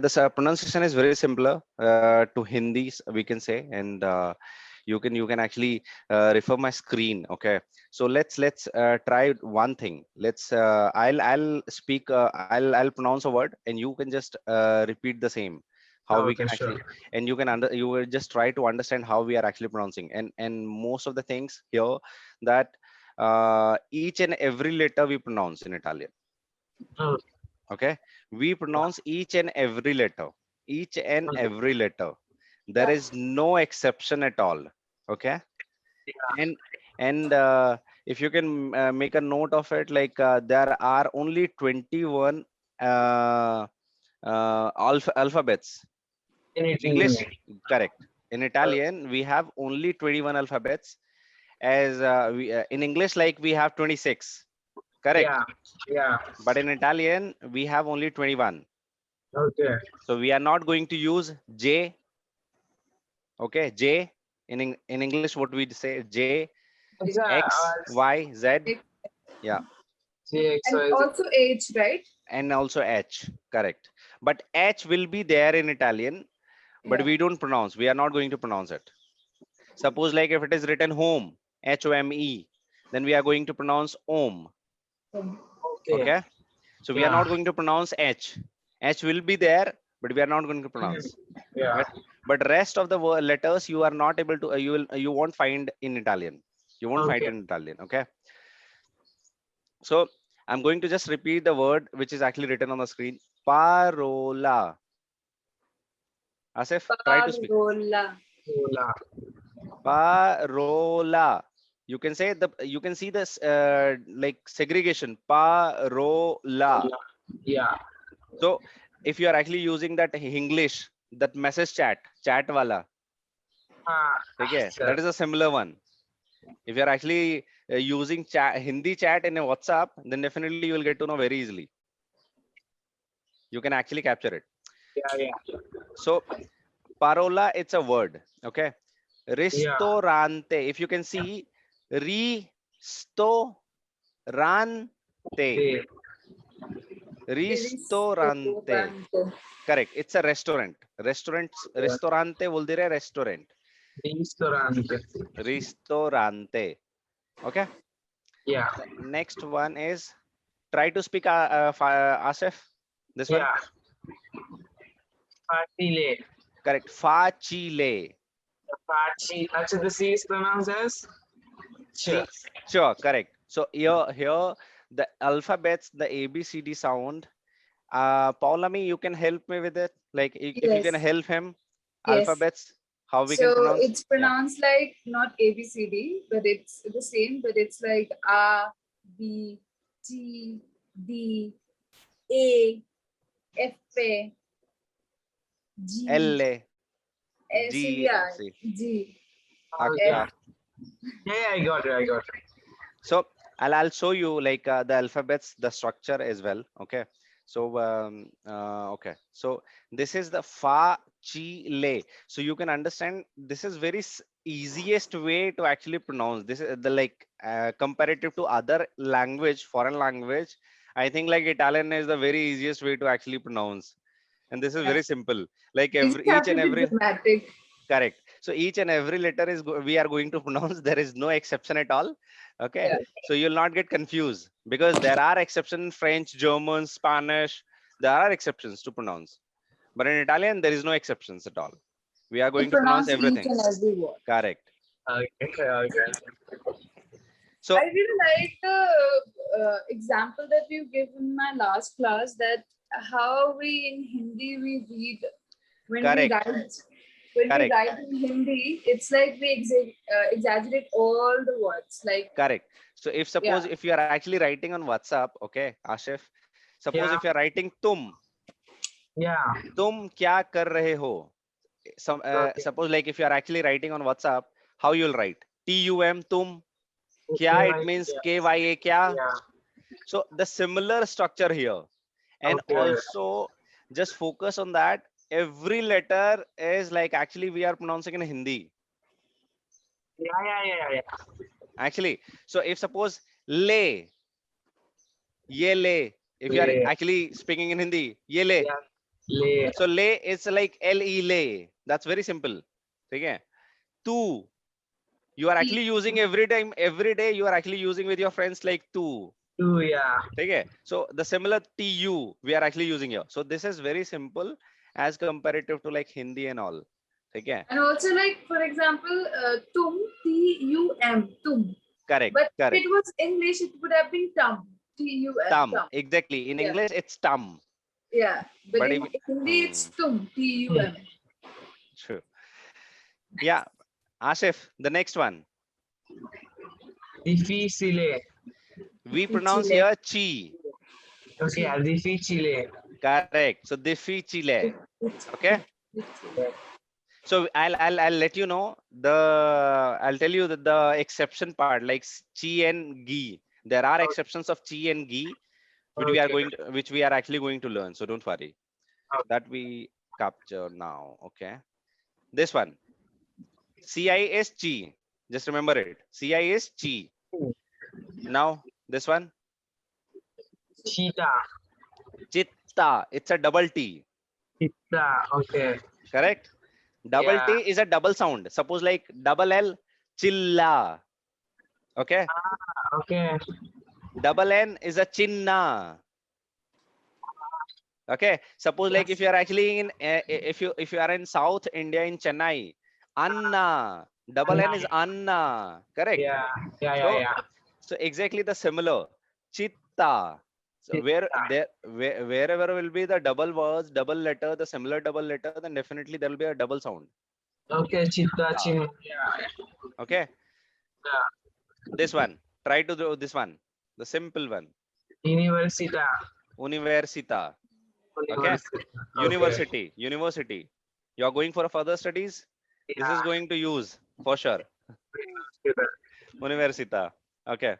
this pronunciation is very simpler to Hindi, we can say, and you can actually refer my screen. Okay, so let's try one thing. I'll speak. I'll pronounce a word, and you can just repeat the same. How we Okay, can sure. actually, and you will just try to understand how we are actually pronouncing, and most of the things here that each and every letter we pronounce in Italian. Oh, Okay, we pronounce each and every letter, each and okay. every letter. There is no exception at all. Okay, and if you can make a note of it, like there are only 21 uh, alphabets. In Italy. English, correct. In Italian, we have only 21 alphabets. As in English, like we have 26, correct. Yeah, yeah. But in Italian, we have only 21. Okay. So we are not going to use J. Okay, J in English, what we say J, It's X, Y, Z. Yeah, CX, And also H, right? and also H, correct. But H will be there in Italian, but Yeah. we don't pronounce. We are not going to pronounce it. Suppose like if it is written home, HOME, then we are going to pronounce Om. okay. Okay, so we are Yeah. not going to pronounce H. H will be there, but we are not going to pronounce. Yeah. But rest of the letters you are not able to. You won't find in Italian. You won't find Okay. it in Italian. Okay. So I'm going to just repeat the word which is actually written on the screen. Parola. Asif, try to speak. Parola. Hola. Parola. You can see this like segregation. Parola. Hola. Yeah. So if you are actually using that English, that message chat wala, Ah, okay, sir. that is a similar one. If you're actually using Hindi chat in a WhatsApp, then definitely you will get to know very easily. You can actually capture it. Yeah, yeah. So parola, it's a word. Okay. Yeah. Ristorante. If you can see, ristorante. Okay. Ristorante. Correct. It's a restaurant. Restaurants. Ristorante will dire restaurant. Ristorante. Ristorante. Okay. Yeah. Next one is try to speak Asif. This one. Yeah. Facile. Correct. Facile. Facile. Actually, the C is pronounced as ch. See, sure, correct. So here the alphabets, the ABCD sound. Paulami, you can help me with it. Like if you can Yes. help him, Yes. alphabets, how we can So pronounce. it's Yeah, pronounced like not A B C D, but it's the same. But it's like A B T D A F A G L S G yeah C. G Okay. Akka. Yeah, I got it. I got it. So I'll show you like the alphabets, the structure as well. Okay. So okay. So this is the fa chi le. So you can understand this is very easiest way to actually pronounce. This is the like comparative to other language, foreign language. I think like Italian is the very easiest way to actually pronounce. And this is Yeah. very simple. Like You just each have to and be every. dramatic. Correct. So each and every letter is we are going to pronounce. There is no exception at all. Okay. Yeah. So you'll not get confused because there are exceptions in French, German, Spanish. There are exceptions to pronounce. But in Italian, there is no exceptions at all. We are You going to pronounce pronounce each everything. and every word. Correct. Okay. Okay. So I really like the example that you gave in my last class, that how we in Hindi we read when we correct. write when we Correct. write in Hindi, it's like we exaggerate all the words. Like Correct. So if yeah, suppose if you are actually writing on WhatsApp, okay, Ashif, suppose Yeah. if you are writing Yeah. tum kya kar rahe ho? Okay. Suppose like if you are actually writing on WhatsApp, how you'll write? TUM tum. Okay. Kya, it Right. means Yeah. KYA kya. Yeah. So the similar structure here. And Okay. also just focus on that. Every letter is like actually we are pronouncing in Hindi. Yeah. Yeah. Yeah. Yeah. Actually, so if suppose le, ye le, if you are Yeah. actually speaking in Hindi, ye le. Yeah. Le. So lay is like L-E lay. That's very simple. Okay. Tu. You are actually using every time, every day you are actually using with your friends like tu. Tu, yeah. Okay. So the similar tu we are actually using here. So this is very simple as comparative to like Hindi and all. Okay. And also, like, for example, tum, T-U-M, tum. Correct. But if Correct. it was English, it would have been tum, T-U-M, Tum. tum. Exactly. In Yeah. English, it's tum. Yeah. But But in if Hindi, it's tum, Hmm. T-U-M. true. Yeah. Asif, the next one. Difficile. We pronounce Difficile. here chi. Okay, Chi. difficile. Correct. So difficile. Okay. Difficile. So I'll let you know I'll tell you the exception part like chi and gi. There are exceptions of chi and gi Okay. which we are actually going to learn. So don't worry. Okay. That we capture now. Okay. This one. Ci is chi. Just remember it. Ci is chi. Now this one. Cheetah. Chitta. It's a double T. Chitta. Okay. Correct? Double Yeah. T is a double sound. Suppose like double L, chilla. Okay. Okay. Double N is a chinna. Okay. Suppose like if you are actually in if you are in South India in Chennai, Anna. Double N is Anna. Correct. Yeah. Yeah. Yeah. So Yeah. so exactly the similar. Chitta. So wherever will be the double words, double letter, the similar double letter, then definitely there will be a double sound. Okay. Chitta. Chin. Yeah. Okay. Yeah. This one. Try to do this one. The simple one. Universita. Universita. Okay. University. Okay. University. University. You are going for further studies. This is Yeah. going to use for sure. Universita. Okay.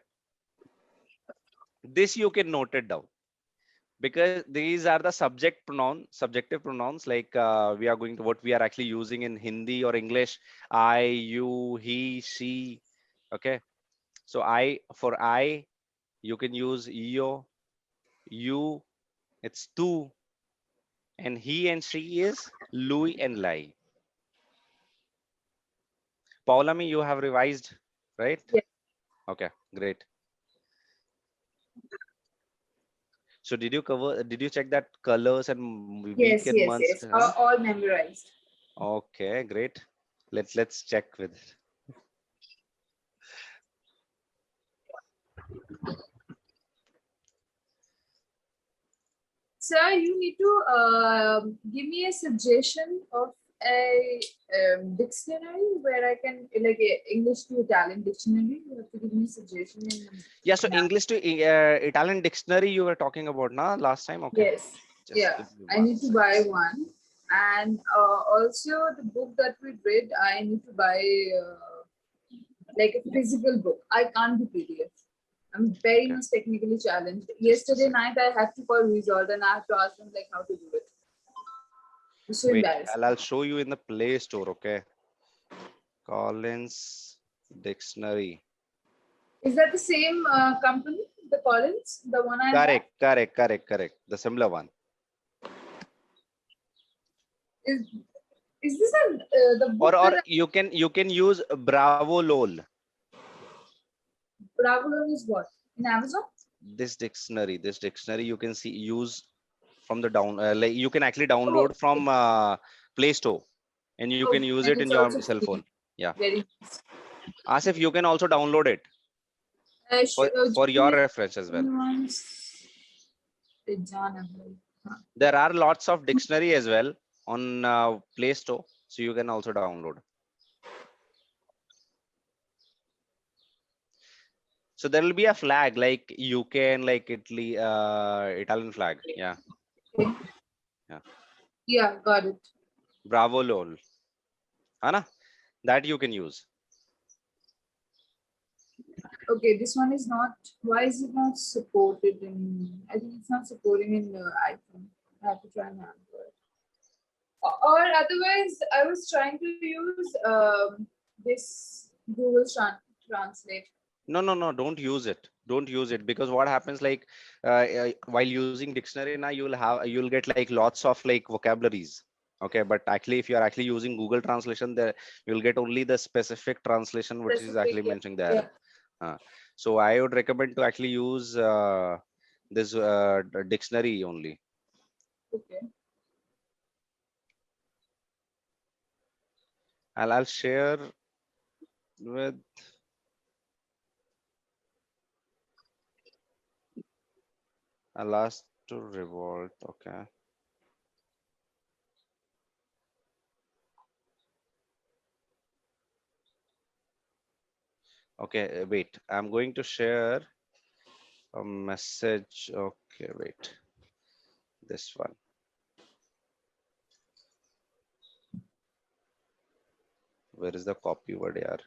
This you can note it down because these are the subjective pronouns like we are going to what we are actually using in Hindi or English. I, you, he, she. Okay. So for I, you can use yo, you, it's tu, and he and she is Louis and Lai. Paulami, you have revised, right? Yes. Okay, great. So did you check that colors and week Yes, and yes, months? yes. Huh? All memorized. Okay, great. Let's check with it. Sir, you need to give me a suggestion of a dictionary where I can, like, a English to Italian dictionary. You have to give me a suggestion. Yeah, so English to Italian dictionary you were talking about, na, last time. Okay, Yes. just Yeah. give me I one need to second. buy one. And also the book that we read, I need to buy like a physical book. I can't do PDF. I'm very Okay. much technically challenged. Just a Yesterday second. night, I had to call Result and I have to ask them like how to do it. It's so Wait, embarrassing. I'll show you in the Play Store. Okay, Collins Dictionary. Is that the same company, the Collins, the one I have? Correct. The similar one. Is this the book Or that you can use Bravo LOL. Bravo is what in Amazon? This dictionary you can use from the like you can actually Oh, download from Play Store and you can use and it in it's your also cell phone. free. Yeah, Very nice. Asif, you can also download it for Give your me reference as well. once. Huh. There are lots of dictionary as well on Play Store, so you can also download. So there will be a flag like UK and like Italy, Italian flag. Yeah, Okay. yeah. Yeah, got it. Bravo LOL. Anna, that you can use. Okay, this one is not. Why is it not supported in? I think it's not supporting in iPhone. I have to try an Android. Or otherwise, I was trying to use this Google Translate. No, don't use it. Don't use it, because what happens, like while using dictionary now, you'll get like lots of like vocabularies. Okay, but actually if you are actually using Google translation, there you'll get only the specific translation which is Specific, actually yeah. mentioning there. Yeah. So I would recommend to actually use this dictionary only. Okay. I'll share with. I'll ask to revolt. Okay. Okay, wait. I'm going to share a message. Okay, wait. This one. Where is the copy word here?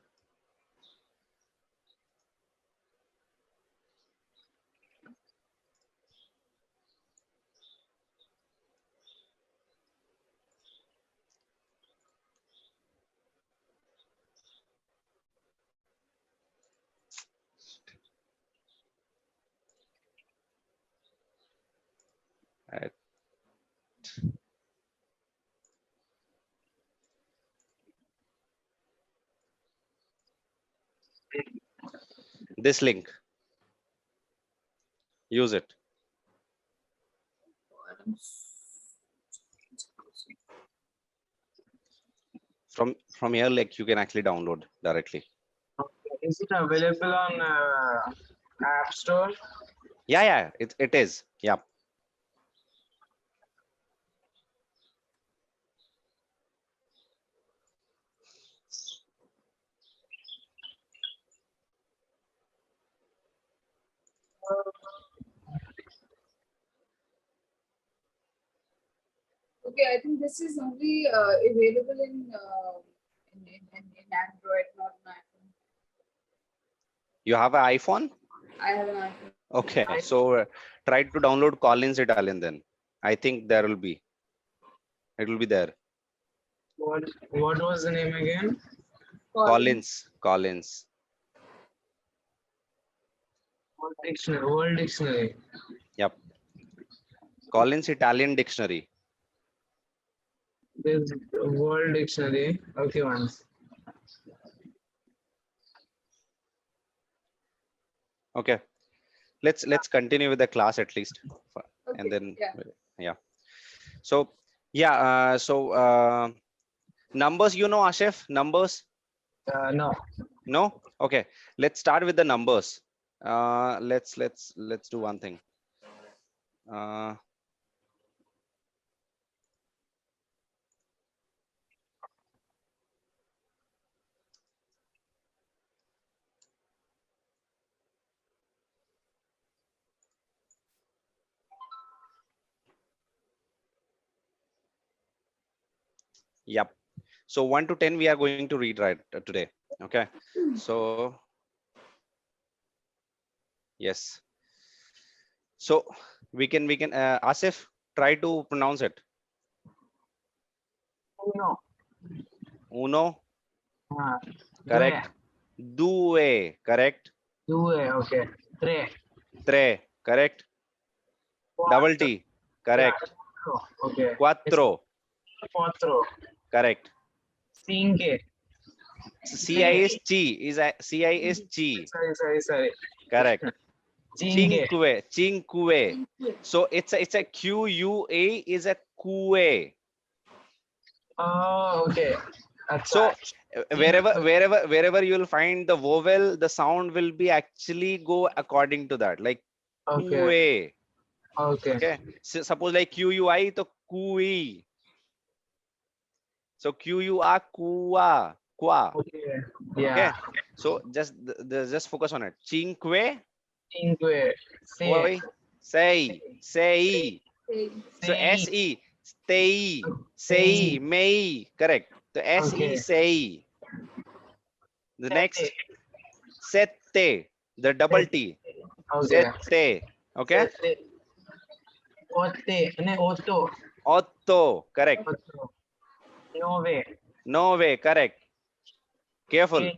At this link. Use it. From here, like you can actually download directly. Okay. Is it available on App Store? Yeah, it is. Yeah. Okay, I think this is only available in Android, not in iPhone. You have an iPhone? I have an iPhone. Okay, so try to download Collins Italian then. I think there will be. It will be there. What was the name again? Collins. World Dictionary. Yep. Collins Italian Dictionary. There's World Dictionary. Okay, once. Okay. Let's continue with the class at least. And Okay, then yeah. So numbers, Ashif, numbers? No. No? Okay. Let's start with the numbers. Let's do one thing. Yep. So 1 to 10 we are going to read right today. Okay. So yes. So we can Asif, try to pronounce it. No. Uno, Ah, correct. Due, correct. Due, okay. Tre. Tre, correct. Double T, correct. Okay. Quattro, Quattro. correct. Cinque. CI is CI is chi, Sorry. correct. Cinque. Cinque. So it's a QUA is a QA. Oh, okay. That's So right. wherever you will find the vowel, the sound will be actually go according to that, like Okay. QA. Okay. So suppose like QUI to QE. So QUA qua. Okay. Yeah. Okay. So just focus on it. Cinque. Cinque. Oi. Say. Say. So SE. Stay. Say. May. Correct. So SE say. The next. Sette. The double T. Okay. Sette. Okay. Otte. Otto. Otto. Correct. Otto. Nove. No way. Correct. Careful.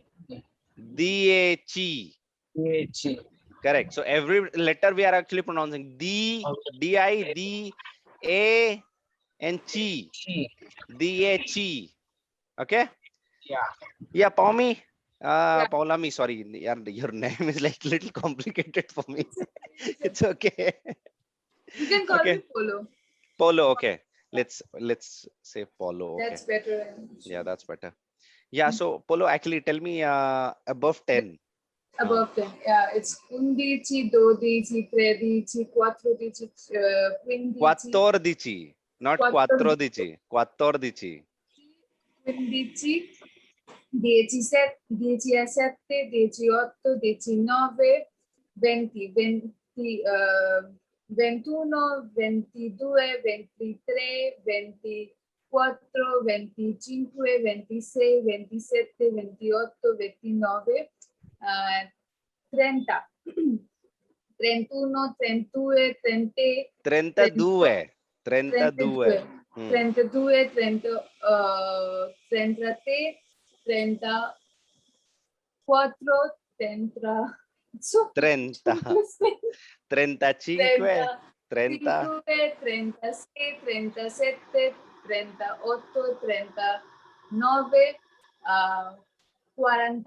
DAC. DH. Correct. So every letter we are actually pronouncing D, Okay. D-I, D, A, and Chi. Chi. D-A-Chi. Okay. Yeah. Yeah, Paumi. Yeah. Paulami, sorry. Your name is like little complicated for me. It's It's okay. You can call me Okay. Polo. Polo. Okay. Let's say Polo. Okay. That's better. Yeah, that's better. Yeah. So Polo, actually, tell me above 10. Above 10. Yeah, it's undici, dodici, tredici, quattrodici, quindici, Quattordici, not quattordici, quattrodici. Quattordici. quindici, 17, 18, 19, 20, 21, 22, 23, 24, 25, 26, 27, 28, 29, 30, 31, 32, 30, 32. 32. 32, 32, 30, 33, 34, 30, so 30. 35. 30. 35, 36, 37, 38, 39, 40. 40.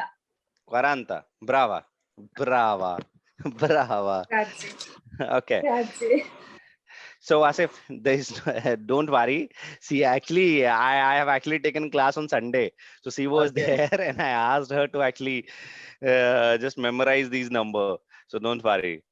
Brava. Brava. Brava. Grazie. Okay. Grazie. So Asif, there is don't worry. See, actually, I have actually taken class on Sunday. So she was Okay. there and I asked her to actually just memorize these number. So don't worry.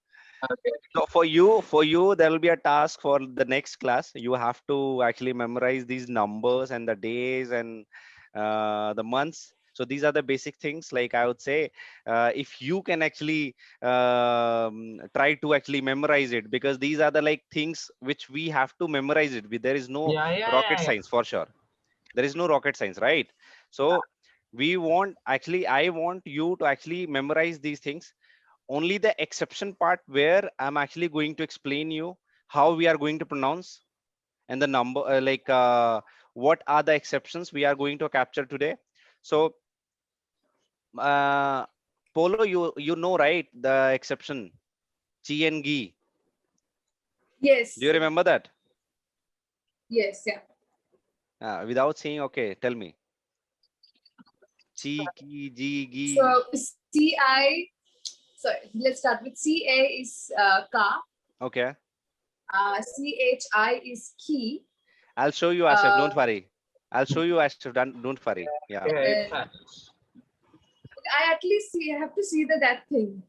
Okay. So for you, there will be a task for the next class. You have to actually memorize these numbers and the days and the months. So these are the basic things. Like I would say, if you can actually try to actually memorize it, because these are the like things which we have to memorize it. There is no Yeah, yeah, rocket yeah, yeah. science for sure. There is no rocket science, right? So we want actually, I want you to actually memorize these things. Only the exception part where I'm actually going to explain you how we are going to pronounce and the number what are the exceptions we are going to capture today. So uh, Polo, you know, right, the exception chi and gi. Yes. Do you remember that? Yes. Yeah. Without saying, okay, tell me. Chi, ki, ji, gi. So CI. Sorry. Let's start with CA is ka. Okay, CHI is key. I'll show you, Asif, don't worry. I'll show you, Asif, don't worry. Yeah. Yeah, it's And I at least see. I have to see that thing.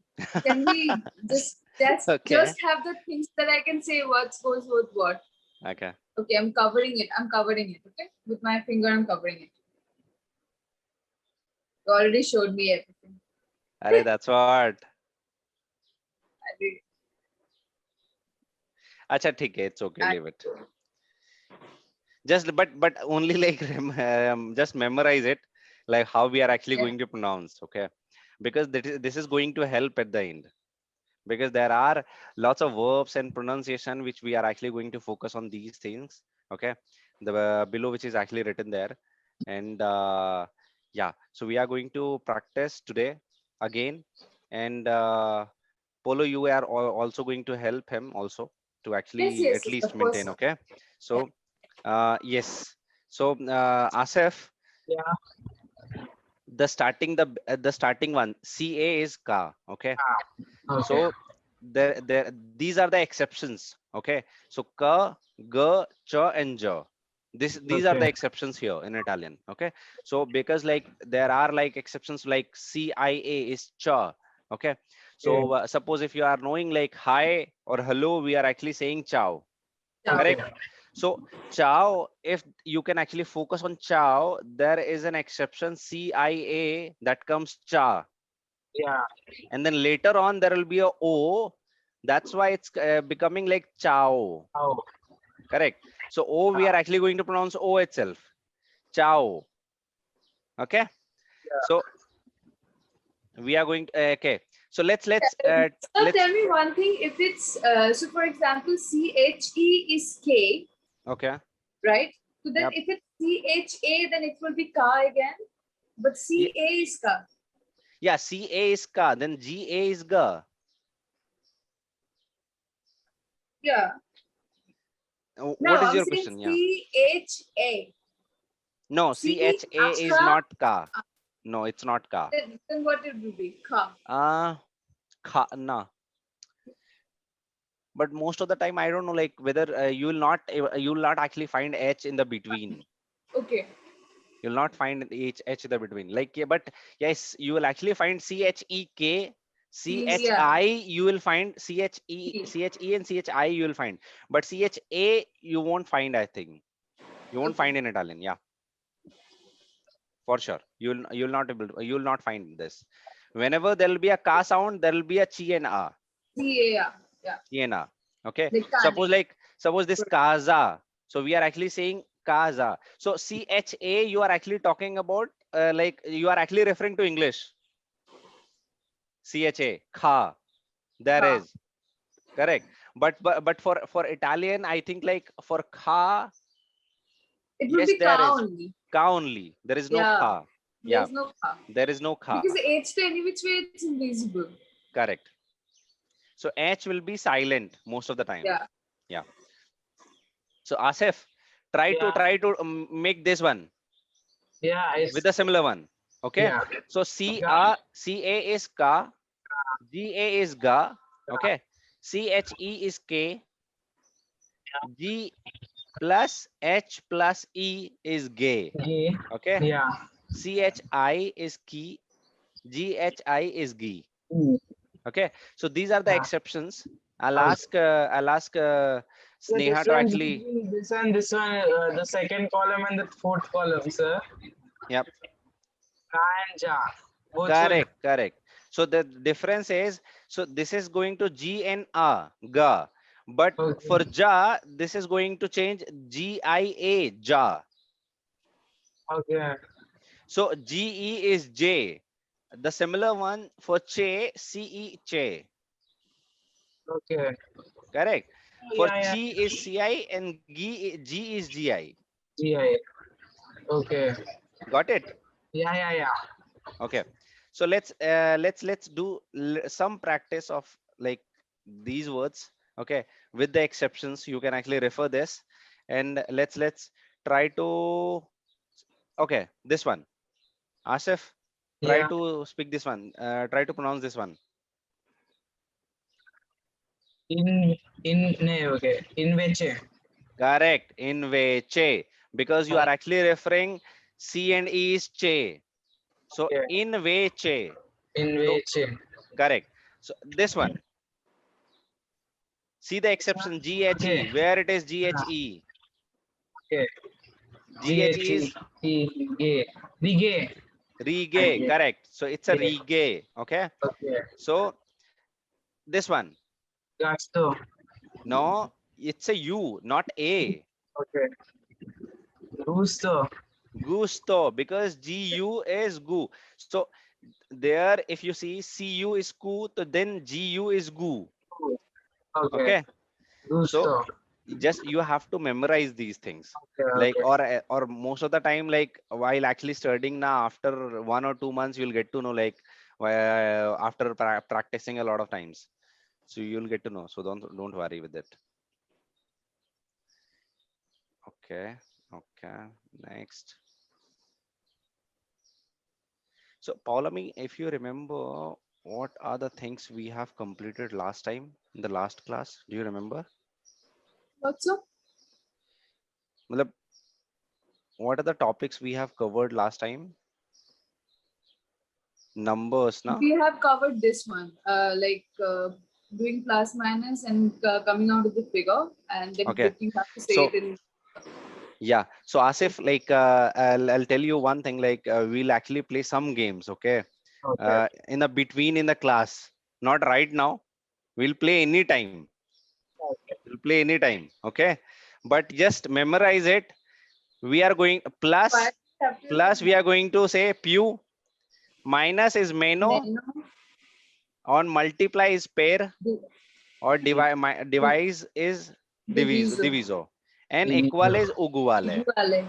Can we just Okay. have the things that I can say what goes with what? Okay. Okay, I'm covering it. Okay, with my finger, I'm covering it. You already showed me everything. Arey, that's what. I did. Acha, theek hai, it's okay, leave it. Just but only like just memorize it, like how we are actually Yeah. going to pronounce. Okay, because this is going to help at the end, because there are lots of verbs and pronunciation which we are actually going to focus on these things. Okay, the below which is actually written there. And yeah, so we are going to practice today again. And Polo, you are also going to help him also to actually Yes, at least of course. maintain. Okay, so yes, so Asif, yeah. the starting one, ca is ka. Okay, Okay. so there these are the exceptions. Okay, so ka, ga, cha, and ja. These are the Okay. exceptions here in Italian. Okay, so because like there are like exceptions like cia is cha. Okay, so suppose if you are knowing like hi or hello, we are actually saying ciao. Ciao. Correct. So ciao, if you can actually focus on ciao, there is an exception cia that comes cha, Yeah. and then later on there will be a o. That's why it's becoming like ciao. Oh. Correct. So o we are actually going to pronounce o itself. Ciao. Okay. So we are going to, okay. So let's So tell me one thing. If it's so, for example, CHE is K, okay. right? So then Yep. if it's CHA, then it will be ka again. But CA is ka. Yeah, CA is ka, then GA is ga. Yeah. No, What is I'm your saying question? Yeah. CHA. No, C CHA is Asha. not ka. No, it's not ka. Then what it will be? Ka. Kha, na. But most of the time, I don't know, like whether you will not actually find H in the between. Okay. You'll not find H in the between. Like, yeah, but yes, you will actually find CHEK, Yeah. CHI. You will find CHE and CHI. You will find, but CHA you won't find. I think you won't Okay. find in Italian. Yeah, for sure. You'll not able to, you'll not find this. Whenever there will be a ka sound, there will be a chi and a. CA. Yeah. Siena. Okay. Like Suppose Kane. like suppose this kaza. So we are actually saying kaza. So CHA you are actually talking about like you are actually referring to English. CHA kha. There Ka. is correct. But for Italian I think like for kha, It will yes be there Ka is only. ka only. There is no Yeah. kha. Yeah, There's no Ka. there is no kha. Because the H to any which way it's invisible. Correct. So H will be silent most of the time. Yeah. Yeah. So Asif, Yeah. try to make this one Yeah. It's with a similar one. Okay. yeah. So CA is ka, GA is ga. Okay. CHE is k, G plus H plus E is gay. Yeah. Okay. Yeah. CHI is ki, GHI is gi. Mm. Okay. So these are the Yeah. exceptions. I'll Okay. ask The Sneha to difference actually. between this one, the second column and the fourth column, sir. Yep. Ka and Ja. Both will. Correct, correct. So the difference is, so this is going to G and A, ga. But for Okay. ja, this is going to change GIA, ja. Okay. So GE is J. The similar one for che, CE, che. Okay. Correct. Oh, For yeah. Yeah. G is CI and G is GI. GI. Okay. Got it? Yeah. Yeah. Yeah. Okay. So let's do some practice of like these words. Okay, with the exceptions you can actually refer this, and let's try to. Okay, this one, Asif, try Yeah. to speak this one, try to pronounce this one. Okay. Invece. Correct, in che, because you are actually referring C and E is che, so Okay. in che. So Invece. correct. So this one, see the exception Okay. GHE, where it is Yeah. GHE. Okay. GHE is Gay. Rigay. regay, correct. So it's a Gay. regay. Okay. Okay. So this one, Gasto. no, it's a U, not A. Okay. Gusto. Gusto, because GU is gu. So there, if you see CU is ku, so then GU is gu. Okay. Okay. So Gusto. just you have to memorize these things. Okay. Like Okay. or most of the time, like while actually studying now, after 1 or 2 months, you'll get to know like after practicing a lot of times. So you'll get to know. So don't worry with it. Okay. Okay. Next. So Paulami, if you remember, what are the things we have completed last time in the last class? Do you remember? What's up? Matlab, what are the topics we have covered last time? Numbers, na? We have covered this one, doing plus minus and coming out with the figure, and then Okay. you have to say So it in. yeah. So Asif, like I'll tell you one thing. Like we'll actually play some games. Okay. Okay. In the between in the class, not right now. We'll play anytime. Okay. We'll play anytime. Okay. But just memorize it. We are going Why plus we are going to say pew, minus is meno, Nano, on multiply is pair, or divise is diviso, diviso, and Diviso. equal is uguale. uguale.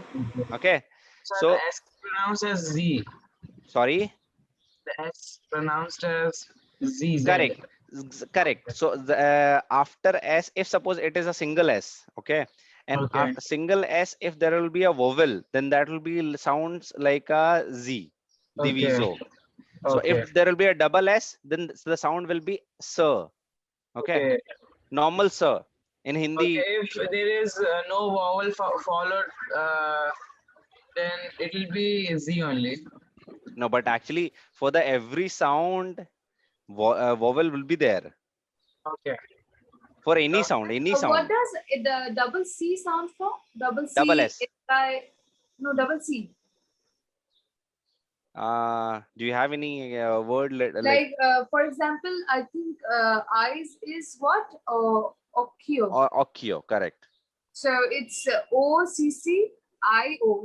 Okay. So the So S pronounced as Z. sorry. The S pronounced as ZZ. Correct. Correct. So the, after S, if suppose it is a single S, okay, and Okay. after single S, if there will be a vowel, then that will be sounds like a Z, Okay. diviso. So Okay. if there will be a double S, then the sound will be sir. Okay, Okay. normal sir in Okay. Hindi. If there is no vowel followed, then it will be Z only. No, but actually for the every sound, vowel will be there Okay. for any sound, any What sound. does the double C sound for? Double Double C S. is like no double C. Do you have any word like Like for example, I think eyes is what? Occhio. occhio? Correct. So it's OCCIO,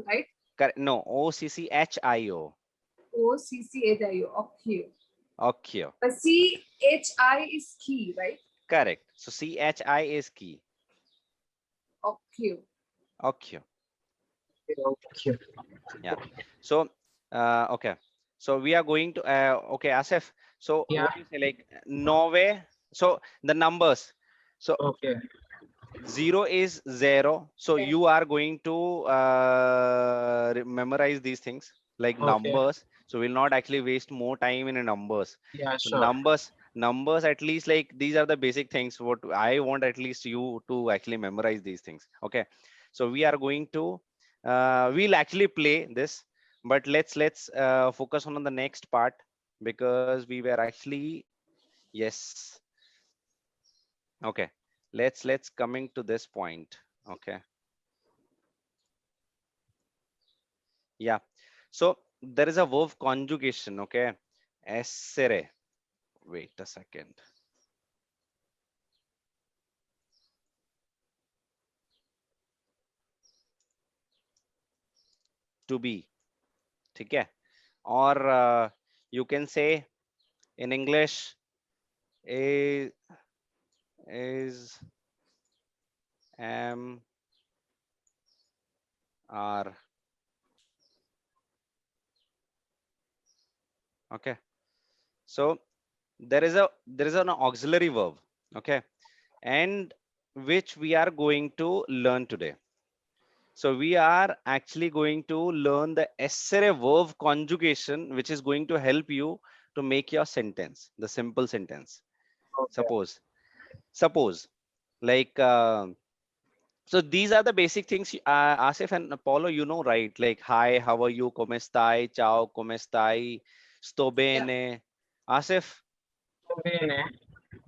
right? Correct. No, OCCHIO. OCCHIO, Occhio. Occhio. But CHI is key, right? Correct. So CHI is key. Occhio. Occhio. Okay. Yeah. So okay. So we are going to okay, Asif. So Yeah. what do you say, like Norway? So the numbers. So Okay. 0 is 0. So Okay. you are going to memorize these things like Okay. numbers. So we'll not actually waste more time in numbers. Yeah, So sure. numbers at least, like these are the basic things what I want at least you to actually memorize these things. Okay. So we are going to we'll actually play this, but let's focus on the next part because we were actually yes. Okay. Let's coming to this point. Okay. Yeah. So there is a verb conjugation. Okay. Essere. Wait a second. To be. Okay. Or you can say in English is am are. Okay. So there is an auxiliary verb. Okay. And which we are going to learn today. So we are actually going to learn the essere verb conjugation, which is going to help you to make your sentence, the simple sentence. Okay. Suppose like, so these are the basic things, Asif and Apollo, you know, right? Like, hi, how are you? Come stai? Ciao, come stai? Sto bene. Asif, Bene.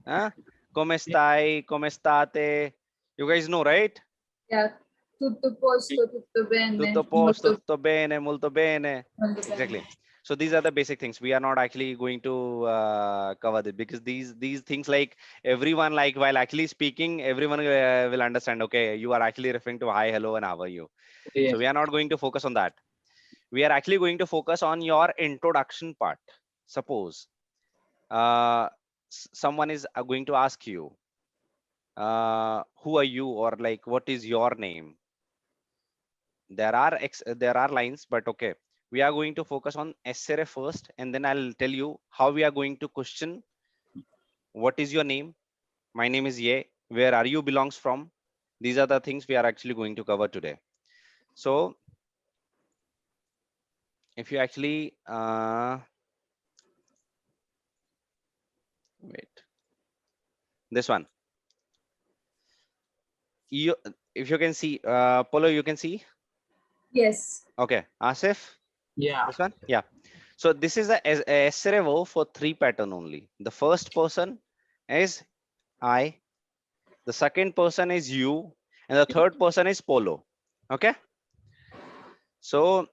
huh? Come stai? Come state? You guys know, right? Yeah. Tutto posto, tutto bene. Tutto posto, tutto bene, molto bene. Molto bene. Exactly. So these are the basic things. We are not actually going to cover this because these things, like everyone, like while actually speaking, everyone will understand. Okay, you are actually referring to hi, hello, and how are you? Yes. So we are not going to focus on that. We are actually going to focus on your introduction part. Suppose someone is going to ask you, who are you, or like what is your name? There are lines, but okay, we are going to focus on essere first, and then I'll tell you how we are going to question. What is your name? My name is Ye. Where are you belongs from? These are the things we are actually going to cover today. So if you actually wait, this one, you, if you can see, Polo, you can see. Yes. Okay, Asif, Yeah. this one, yeah. So this is a essere verb for 3 pattern only. The first person is I, the second person is you, and the third person is Polo. Okay. So,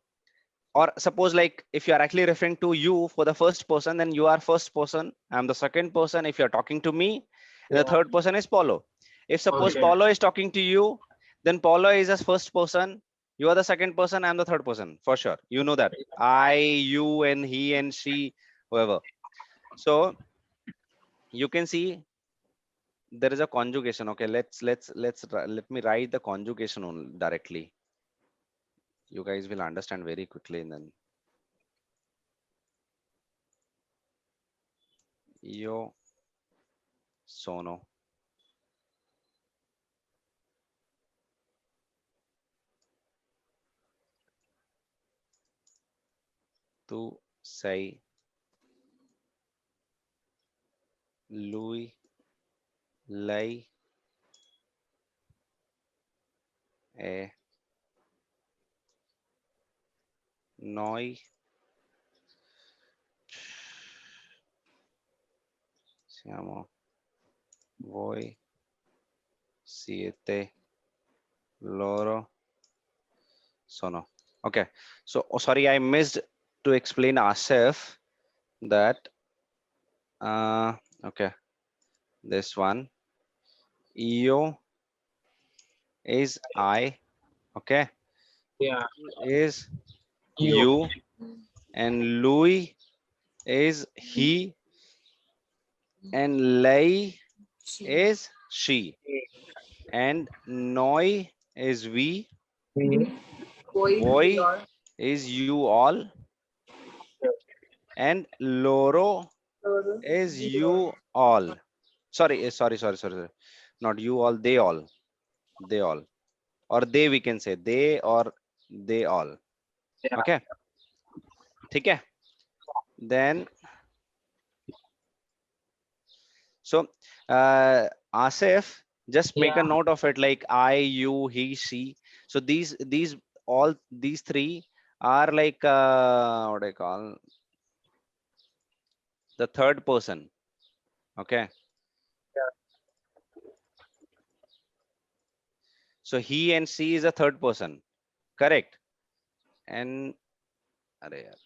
or suppose like if you are actually referring to you for the first person, then you are first person. I'm the second person if you're talking to me, and the Yeah. third person is Polo. If suppose Okay. Polo is talking to you, then Polo is a first person. You are the second person. I'm the third person for sure. You know that. I, you, and he and she, whoever. So you can see there is a conjugation. Okay, let me write the conjugation on directly. You guys will understand very quickly. And then io sono. Tu sei. Lui, lei è. Noi siamo. Voi siete. Loro sono. Okay. So, oh, sorry, I missed to explain ourselves that. Okay. This one. Io is I. Okay. Yeah. Is You. you. And Louis is he. And lei She. is she. And noi is we. We. Boy, Voi your, is you all. And loro your, is your. you all. Sorry, sorry. Not you all, they all. They all. Or they, we can say they or they all. Yeah. Okay. ठीक है? Then, so Asif, just make a Yeah. note of it, like I, you, he, she. So these all these three are like what I call the third person. Okay. So he and she is a third person. Correct. And अरे यार,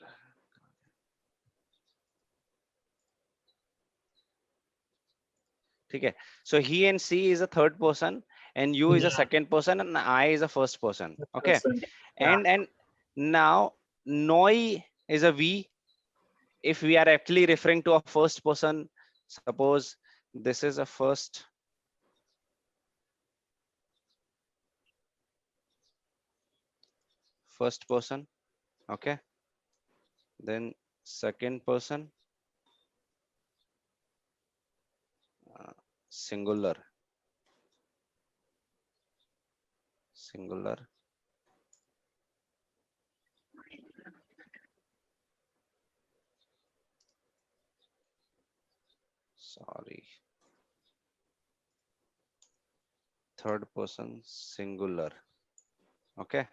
ठीक है. So he and she is a third person, and you is a Yeah. second person, and I is a first person. Okay. Yeah. And now noi is a we. If we are actually referring to a first person, suppose this is a first person. Okay. Then second person, singular. Sorry. Third person, singular. Okay.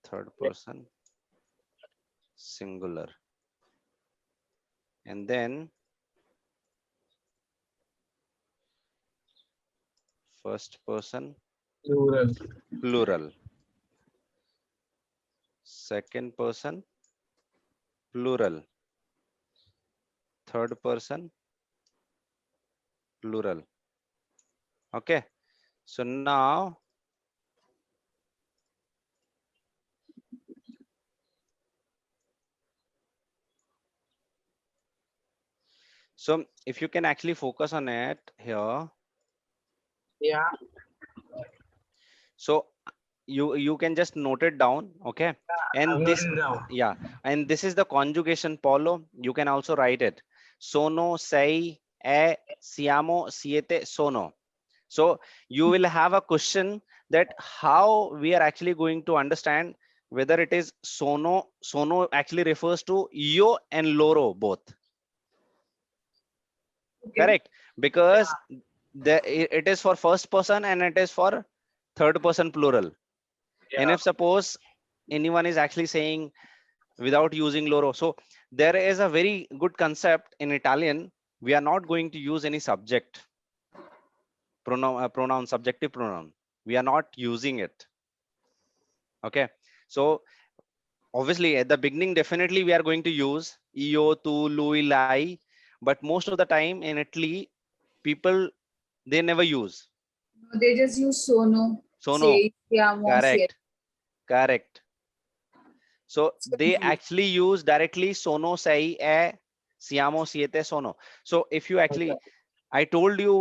Third person, singular. And then first person, Plural. plural. Second person, plural. Third person, plural. Okay. So now so if you can actually focus on it here. Yeah. So you can just note it down. Okay. And I'm this, noting down. yeah, and this is the conjugation, Paulo. You can also write it. Sono, sei, è, siamo, siete, sono. So you will have a question that how we are actually going to understand whether it is sono. Sono actually refers to io and loro both. Okay. Correct. Because it is for first person and it is for third person plural. And Yeah. if suppose anyone is actually saying without using loro, so there is a very good concept in Italian. We are not going to use any subject pronoun, subjective pronoun. We are not using it. Okay. So obviously at the beginning, definitely we are going to use io, tu, lui, lai, but most of the time in Italy, people, they never use No, they just use sono. sono. Sei, siamo, siete. Correct. So So they easy. actually use directly sono, sei, è, siamo, siete, sono. So if you actually, I told you,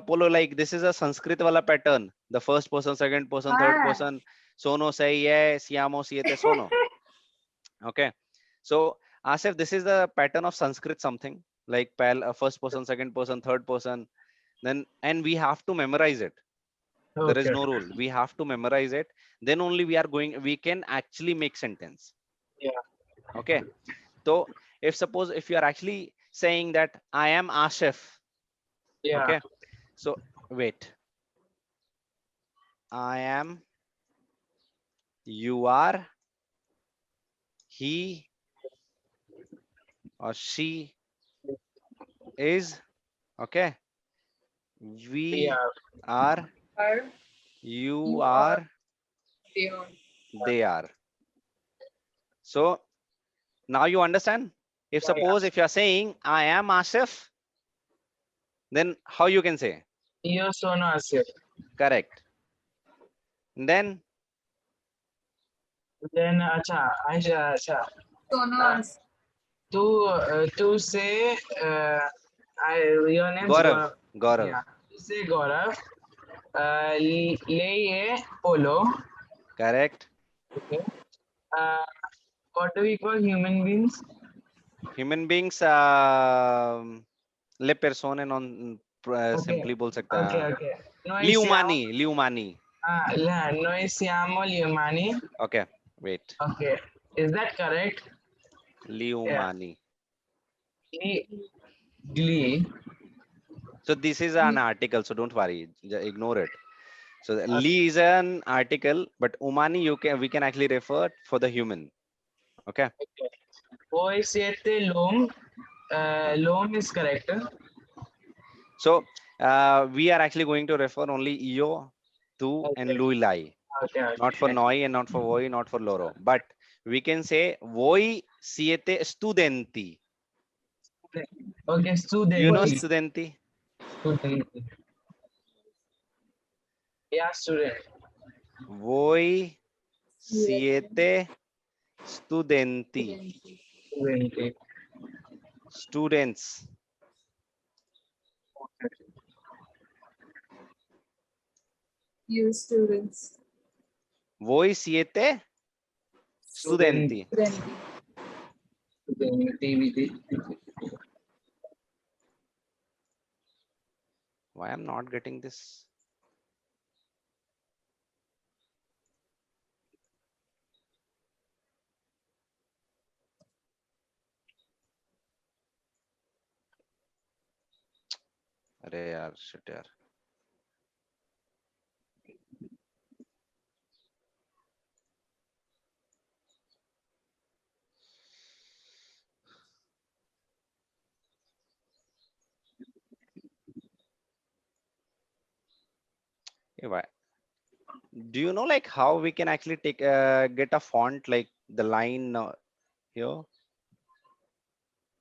Polo, like this is a Sanskrit wala pattern. The first person, second person, third Ah. person, sono, sei, è, siamo, siete, sono. Okay. So Asif, this is the pattern of Sanskrit something like first person, second person, third person. Then and we have to memorize it. There is Okay. no rule. We have to memorize it. Then only we can actually make sentence. Yeah. Okay. So if suppose if you are actually saying that I am Asif. Yeah. Okay. So wait. I am, you are, he or she is. Okay. We Yeah. are, Are you you are are, beyond. they are. So now you understand. If Yeah. suppose if you are saying I am Asif, then how you can say? Yo sono Asif. Correct. Then Then acha. Sono Uh, as to say your name's Gaurav. Gaurav. Gaurav. Yeah. To say Gaurav. Le polo. Correct. Okay. Uh, what do we call human beings? Human beings le persone non Okay. simply बोल सकते Okay. हैं. Okay. Li Noi siamo. umani. Li umani. Noi siamo gli umani. Okay. Wait. Okay. Is that correct? Li Yeah. umani. Glee. So this is an article. So don't worry. Ignore it. So the li is an article, but umani we can actually refer for the human. Okay. Okay. Voi siete l'uomo. L'uomo is correct. So we are actually going to refer only io, tu, and Okay. lui lai. Okay. Not for noi and not for voi, not for loro. But we can say voi siete studenti. Okay. Student. You know Voice. studenti? Student. Yeah, student. Voi siete studenti. Student. Students. You students. Voi siete studenti. Friendly. Why I'm not getting this? अरे यार shit यार. Hey, why? Do you know like how we can actually take get a font like the line here?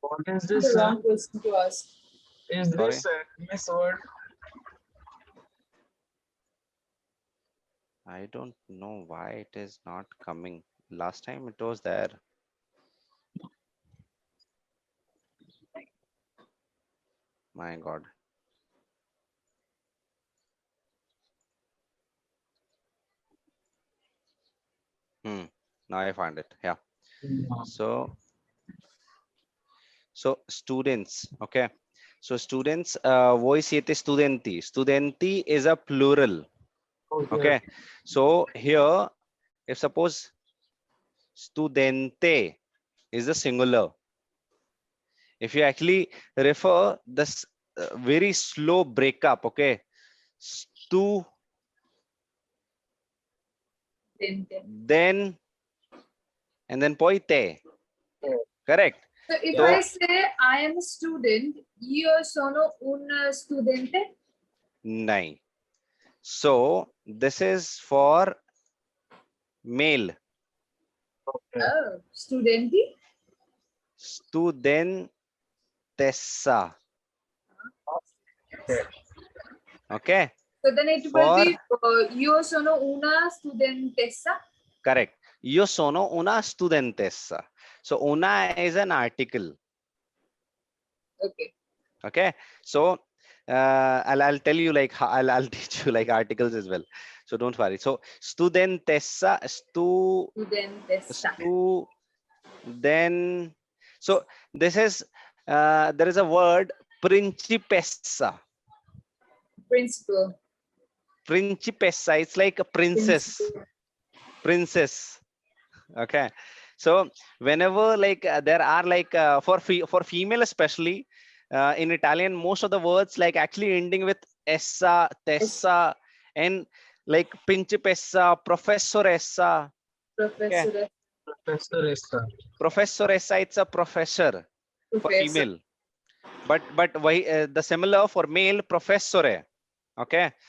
What is The this? wrong person to ask. Is this MS Word? I don't know why it is not coming. Last time it was there. My God. Now I find it. Yeah. So students. Okay. So students, voi siete studenti. Studenti is a plural. Okay. So here, if suppose studente is the singular. If you actually refer this very slow breakup, okay. Then and then poi te. Correct. So if So- I say I am a student, io sono un studente. Nine. So this is for male. Oh, studenti. Studentessa. Okay. So then it will be io sono una studentessa. Correct. Io sono una studentessa. So una is an article. Okay. Okay. So I'll tell you like I'll teach you like articles as well. So don't worry. So studentessa, Studentessa. So this is there is a word principessa. Principal. Principessa. It's like a princess. Princess. Okay. So whenever like there are like for female especially in Italian, most of the words like actually ending with essa, tessa, and like principessa, professoressa. Professor. Professoressa. Professoressa, it's a professor for Professor. female. But why the similar for male, professore. Okay.